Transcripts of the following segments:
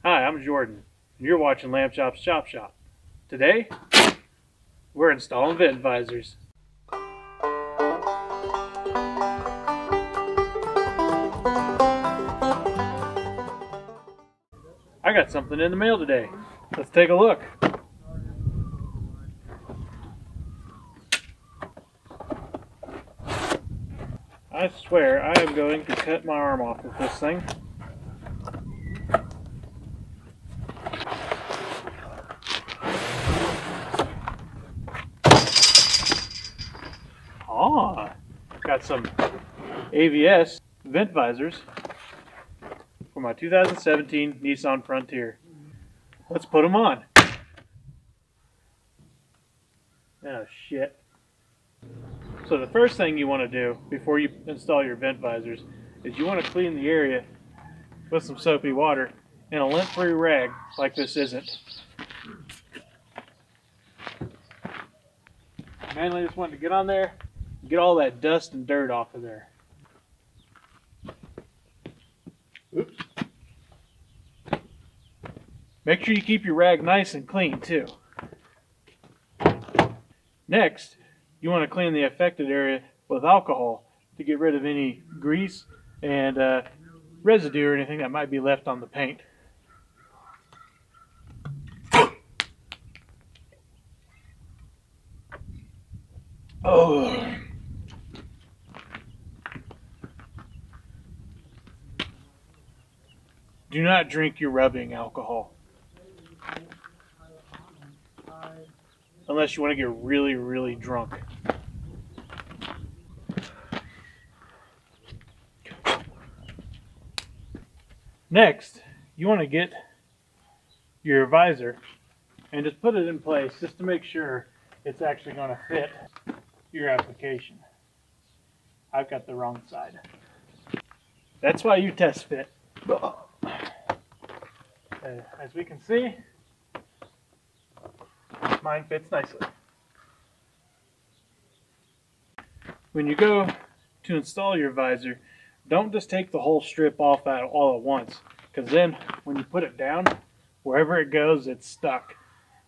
Hi, I'm Jordan, and you're watching Lamb Chop's Chop Shop. Today, we're installing vent visors. I got something in the mail today. Let's take a look. I swear I am going to cut my arm off with this thing. Got some AVS Vent Visors for my 2017 Nissan Frontier. Let's put them on. Oh shit. So the first thing you want to do before you install your vent visors is you want to clean the area with some soapy water and a lint-free rag like this isn't. Mainly just wanted to get on there, get all that dust and dirt off of there. Oops. Make sure you keep your rag nice and clean too. Next, you want to clean the affected area with alcohol to get rid of any grease and residue or anything that might be left on the paint. Oh. Do not drink your rubbing alcohol. Unless you want to get really, really drunk. Next, you want to get your visor and just put it in place just to make sure it's actually going to fit your application. I've got the wrong side. That's why you test fit. As we can see, mine fits nicely. When you go to install your visor, don't just take the whole strip off all at once, because then when you put it down, wherever it goes, it's stuck,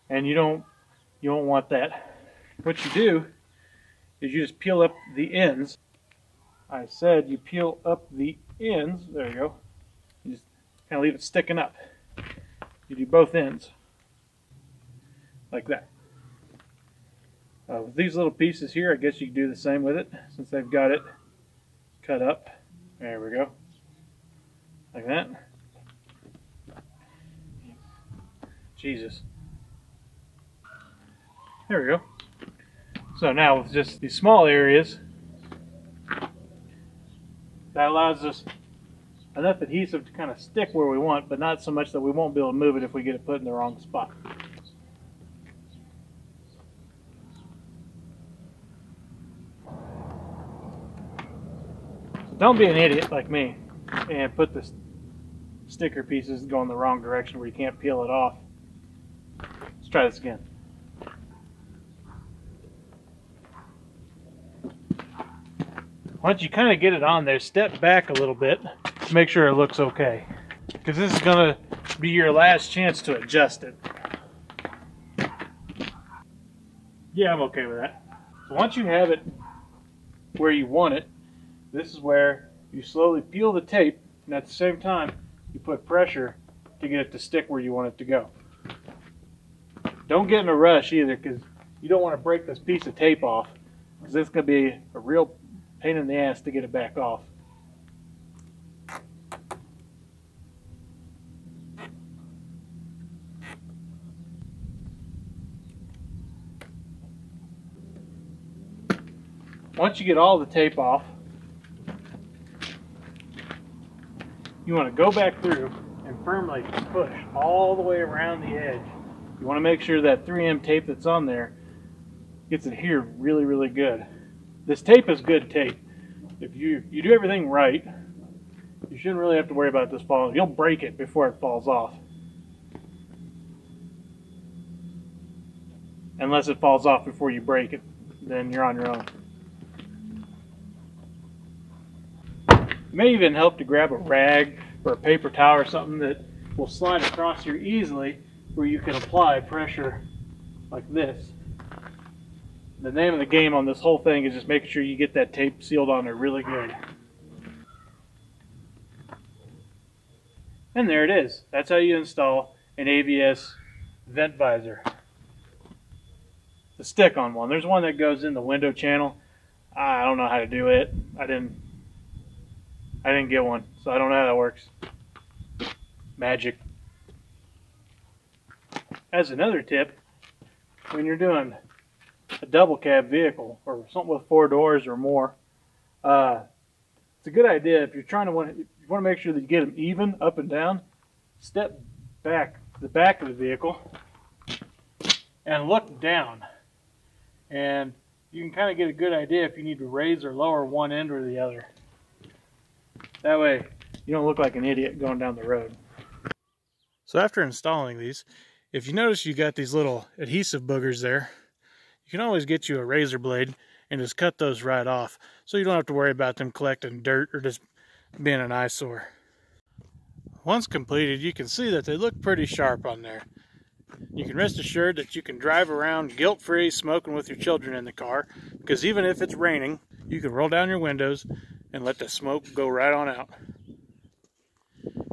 and you don't want that. What you do is you just peel up the ends. I said you peel up the ends. There you go. You just kind of leave it sticking up. You do both ends like that. With these little pieces here, I guess you can do the same with it since they've got it cut up. There we go. Like that. Jesus. There we go. So now with just these small areas, that allows us enough adhesive to kind of stick where we want, but not so much that we won't be able to move it if we get it put in the wrong spot. So don't be an idiot like me and put the sticker pieces going the wrong direction where you can't peel it off. Let's try this again. Once you kind of get it on there, step back a little bit to make sure it looks okay, because this is going to be your last chance to adjust it. Yeah, I'm okay with that. So once you have it where you want it, this is where you slowly peel the tape, and at the same time you put pressure to get it to stick where you want it to go. Don't get in a rush either, because you don't want to break this piece of tape off, because it's going to be a real pain in the ass to get it back off. Once you get all the tape off, you want to go back through and firmly push all the way around the edge. You want to make sure that 3M tape that's on there gets adhered really, really good. This tape is good tape. If you do everything right, you shouldn't really have to worry about this falling. You'll break it before it falls off. Unless it falls off before you break it, then you're on your own. It may even help to grab a rag or a paper towel or something that will slide across here easily where you can apply pressure like this. The name of the game on this whole thing is just making sure you get that tape sealed on there really good. And there it is. That's how you install an AVS vent visor. The stick-on one. There's one that goes in the window channel. I don't know how to do it. I didn't get one, so I don't know how that works. Magic. As another tip, when you're doing a double cab vehicle or something with 4 doors or more, it's a good idea if you're trying to you want to make sure that you get them even up and down. Step back to the back of the vehicle and look down, and you can kind of get a good idea if you need to raise or lower one end or the other. That way you don't look like an idiot going down the road. So after installing these, if you notice you got these little adhesive boogers there, you can always get you a razor blade and just cut those right off, so you don't have to worry about them collecting dirt or just being an eyesore. Once completed, you can see that they look pretty sharp on there. You can rest assured that you can drive around guilt-free smoking with your children in the car, because even if it's raining, you can roll down your windows and let the smoke go right on out.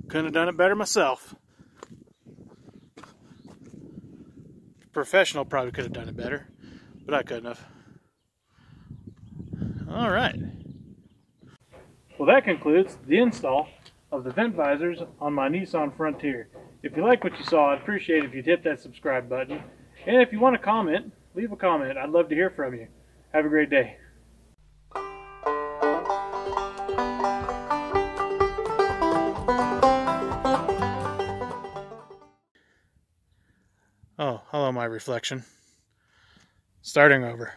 Couldn't have done it better myself. Professional probably could have done it better, but I couldn't have. All right. Well, that concludes the install of the vent visors on my Nissan Frontier. If you like what you saw, I'd appreciate it if you'd hit that subscribe button. And if you want to comment, leave a comment. I'd love to hear from you. Have a great day. Oh, hello, my reflection. Starting over.